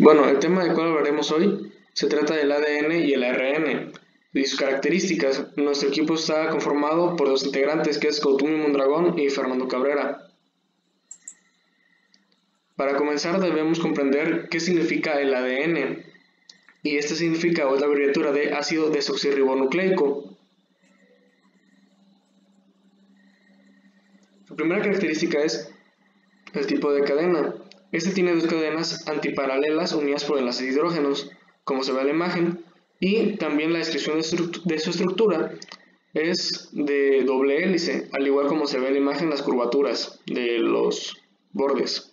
Bueno, el tema del cual hablaremos hoy se trata del ADN y el ARN y sus características. Nuestro equipo está conformado por dos integrantes, que es Cuauhtémoc Mondragón y Fernando Cabrera. Para comenzar debemos comprender qué significa el ADN, y este significa o es la abreviatura de ácido desoxirribonucleico. La primera característica es el tipo de cadena. Este tiene dos cadenas antiparalelas unidas por enlaces de hidrógenos, como se ve en la imagen, y también la descripción de su estructura es de doble hélice, al igual como se ve en la imagen las curvaturas de los bordes.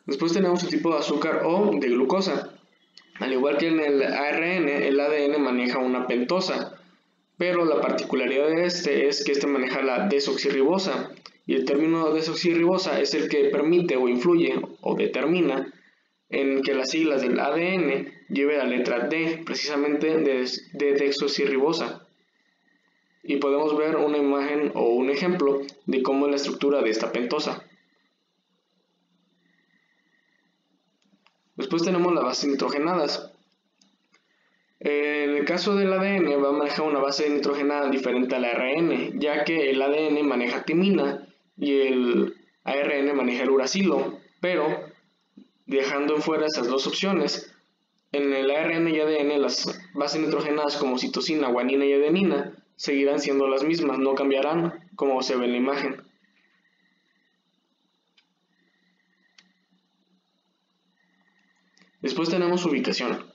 Después tenemos el tipo de azúcar o de glucosa. Al igual que en el ARN, el ADN maneja una pentosa, pero la particularidad de este es que este maneja la desoxirribosa, y el término desoxirribosa es el que permite o influye o determina en que las siglas del ADN lleve la letra D, precisamente de desoxirribosa. Y podemos ver una imagen o un ejemplo de cómo es la estructura de esta pentosa. Después tenemos las bases nitrogenadas. En el caso del ADN va a manejar una base nitrogenada diferente al ARN, ya que el ADN maneja timina y el ARN maneja el uracilo, pero dejando en fuera esas dos opciones, en el ARN y ADN las bases nitrogenadas como citosina, guanina y adenina seguirán siendo las mismas, no cambiarán como se ve en la imagen. Después tenemos su ubicación.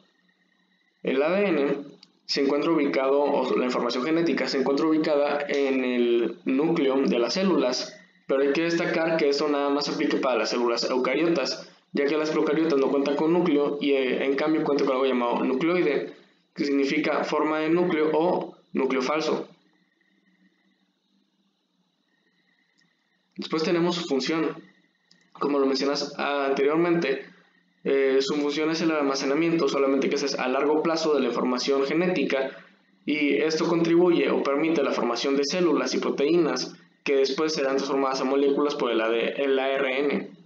El ADN se encuentra ubicado, o la información genética se encuentra ubicada en el núcleo de las células, pero hay que destacar que esto nada más aplica para las células eucariotas, ya que las procariotas no cuentan con núcleo y en cambio cuentan con algo llamado nucleoide, que significa forma de núcleo o núcleo falso. Después tenemos su función. Como lo mencionas anteriormente, su función es el almacenamiento, solamente que es a largo plazo de la información genética, y esto contribuye o permite la formación de células y proteínas que después serán transformadas a moléculas por el ARN.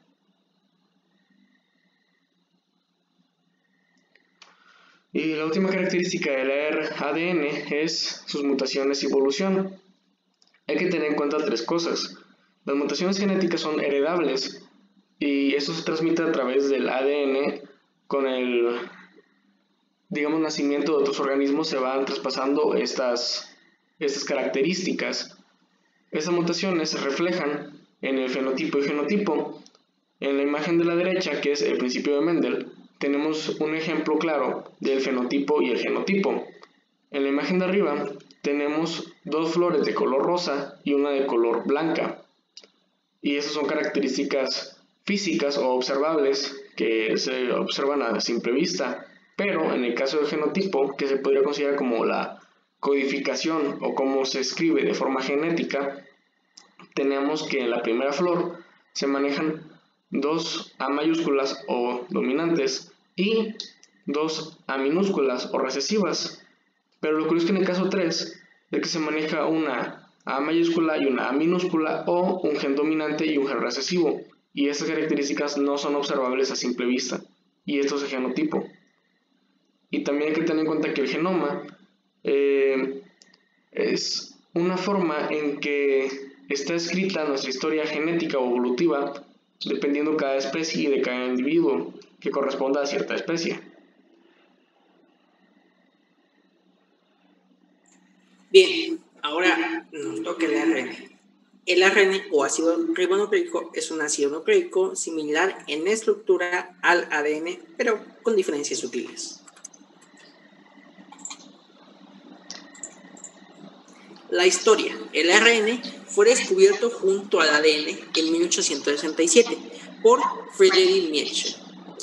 Y la última característica del ADN es sus mutaciones y evolución. Hay que tener en cuenta tres cosas. Las mutaciones genéticas son heredables, y esto se transmite a través del ADN con el, digamos, nacimiento de otros organismos. Se van traspasando estas características. Estas mutaciones se reflejan en el fenotipo y genotipo. En la imagen de la derecha, que es el principio de Mendel, tenemos un ejemplo claro del fenotipo y el genotipo. En la imagen de arriba tenemos dos flores de color rosa y una de color blanca, y esas son características físicas o observables que se observan a simple vista, pero en el caso del genotipo, que se podría considerar como la codificación o cómo se escribe de forma genética, tenemos que en la primera flor se manejan dos A mayúsculas o dominantes y dos A minúsculas o recesivas, pero lo curioso es que en el caso 3 es que se maneja una A mayúscula y una A minúscula, o un gen dominante y un gen recesivo, y estas características no son observables a simple vista, y esto es el genotipo. Y también hay que tener en cuenta que el genoma es una forma en que está escrita nuestra historia genética o evolutiva, dependiendo cada especie y de cada individuo que corresponda a cierta especie. Bien, ahora nos toca el ARN. El ARN o ácido ribonucleico es un ácido nucleico similar en estructura al ADN, pero con diferencias sutiles. La historia. El ARN fue descubierto junto al ADN en 1867 por Friedrich Nietzsche,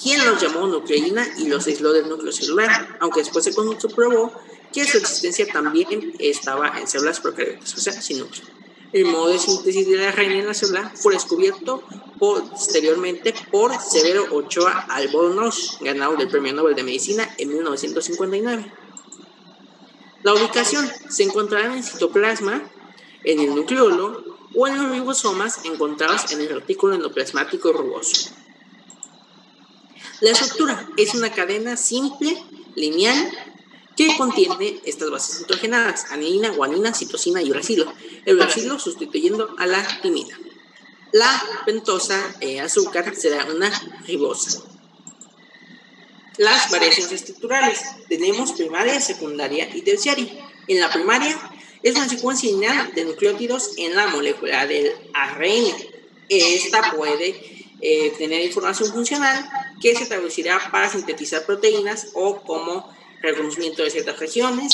quien los llamó nucleína y los aisló del núcleo celular, aunque después se comprobó que su existencia también estaba en células procariotas, o sea, sin núcleo. El modo de síntesis del ARN en la célula fue descubierto posteriormente por Severo Ochoa Albornoz, ganador del Premio Nobel de Medicina en 1959. La ubicación se encontrará en el citoplasma, en el nucleolo o en los ribosomas encontrados en el retículo endoplasmático rugoso. La estructura es una cadena simple, lineal, que contiene estas bases nitrogenadas: adenina, guanina, citosina y uracilo. El uracilo sustituyendo a la timina. La pentosa azúcar será una ribosa. Las variaciones estructurales. Tenemos primaria, secundaria y terciaria. En la primaria es una secuencia lineal de nucleótidos en la molécula del ARN. Esta puede tener información funcional que se traducirá para sintetizar proteínas o como reconocimiento de ciertas regiones.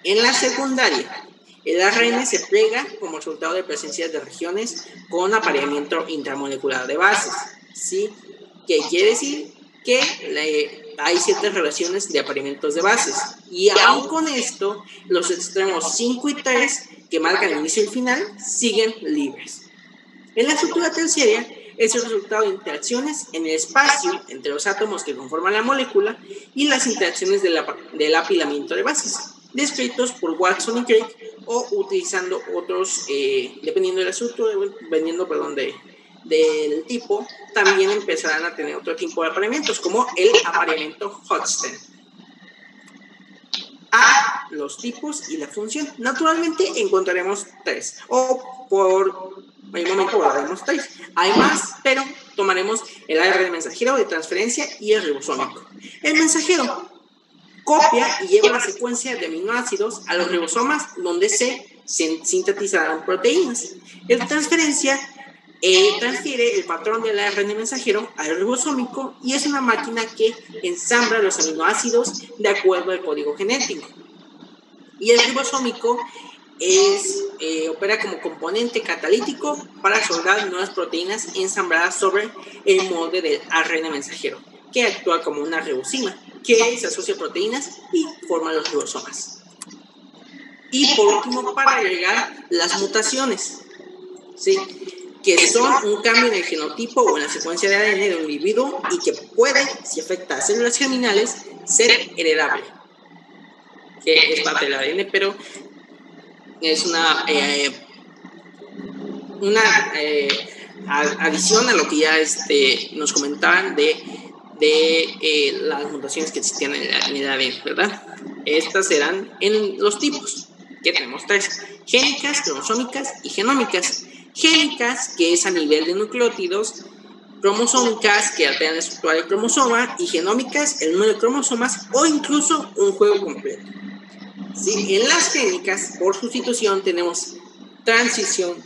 En la secundaria, el ARN se plega como resultado de presencia de regiones con apareamiento intramolecular de bases, ¿sí? ¿Qué quiere decir? Que hay ciertas relaciones de apareamientos de bases. Y aún con esto, los extremos 5 y 3, que marcan el inicio y el final, siguen libres. En la estructura terciaria, es el resultado de interacciones en el espacio entre los átomos que conforman la molécula y las interacciones del apilamiento de bases, descritos por Watson y Crick, o utilizando otros, dependiendo de la estructura, del tipo, también empezarán a tener otro tipo de apareamientos, como el apareamiento Hodgson. A los tipos y la función. Naturalmente encontraremos 3, o por el momento guardaremos 3. Hay más, pero tomaremos el ARN mensajero de transferencia y el ribosómico. El mensajero copia y lleva la secuencia de aminoácidos a los ribosomas, donde se sintetizarán proteínas. El transferencia transfiere el patrón del ARN mensajero al ribosómico y es una máquina que ensambla los aminoácidos de acuerdo al código genético. Y el ribosómico opera como componente catalítico para soldar nuevas proteínas ensambladas sobre el molde del ARN mensajero, que actúa como una ribosima, que se asocia a proteínas y forma los ribosomas. Y por último, para agregar las mutaciones, ¿sí?, que son un cambio en el genotipo o en la secuencia de ADN de un individuo y que puede, si afecta a células germinales, ser heredable. Que es parte del ADN, pero es una adición a lo que ya nos comentaban de las mutaciones que existían en el ADN, ¿verdad? Estas serán en los tipos, que tenemos 3: génicas, cromosómicas y genómicas. Génicas, que es a nivel de nucleótidos; cromosómicas, que alteran la estructura del cromosoma; y genómicas, el número de cromosomas o incluso un juego completo. ¿Sí? En las génicas, por sustitución, tenemos transición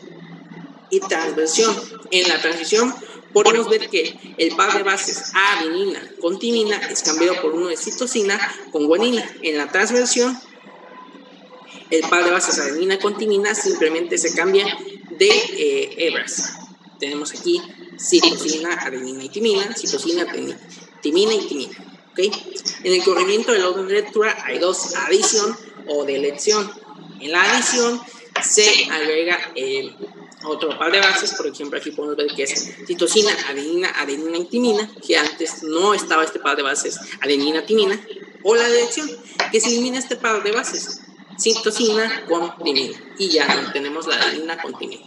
y transversión. En la transición podemos ver que el par de bases adenina con timina es cambiado por uno de citosina con guanina. En la transversión, el par de bases adenina con timina simplemente se cambia de hebras. Tenemos aquí citosina, adenina y timina, citosina, timina y timina. ¿Okay? En el corrimiento del orden de lectura hay 2: adición o delección. En la adición se agrega otro par de bases. Por ejemplo, aquí podemos ver que es citosina, adenina y timina, que antes no estaba este par de bases adenina, timina. O la delección, que se elimina este par de bases, citosina con timina, y ya no tenemos la adenina con timina.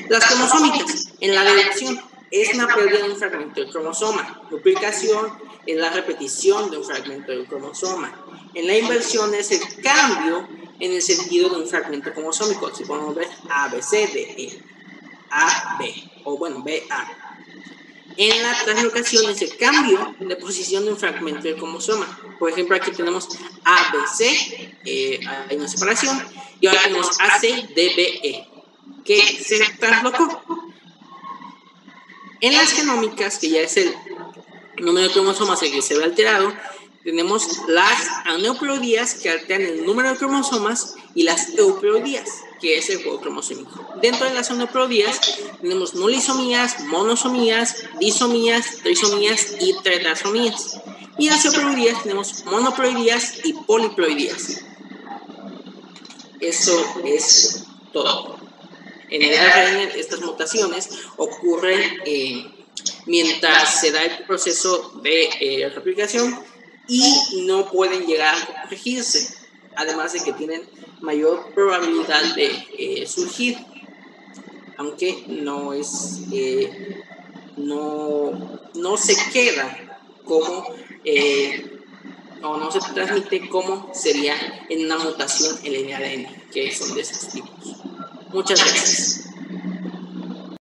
Las cromosómicas, en la delección, es una pérdida de un fragmento del cromosoma. Duplicación es la repetición de un fragmento del cromosoma. En la inversión es el cambio en el sentido de un fragmento cromosómico. Aquí podemos ver A, B, C, D, E, A, B, o bueno, B, A. En la translocación es el cambio de posición de un fragmento del cromosoma. Por ejemplo, aquí tenemos A, B, C, hay una separación, y ahora tenemos A, C, D, B, E, que se translocó. En las genómicas, que ya es el número de cromosomas el que se ve alterado, tenemos las aneuploidías, que alteran el número de cromosomas, y las euploidías, que es el juego cromosómico. Dentro de las aneuploidías tenemos nulisomías, monosomías, disomías, trisomías y tetrasomías. Y en las euploidías tenemos monoploidías y poliploidías. Eso es todo. En el ARN, estas mutaciones ocurren mientras se da el proceso de replicación y no pueden llegar a corregirse, además de que tienen mayor probabilidad de surgir, aunque no se queda cómo o no se transmite cómo sería en una mutación en el ADN, que son de esos tipos. Muchas gracias.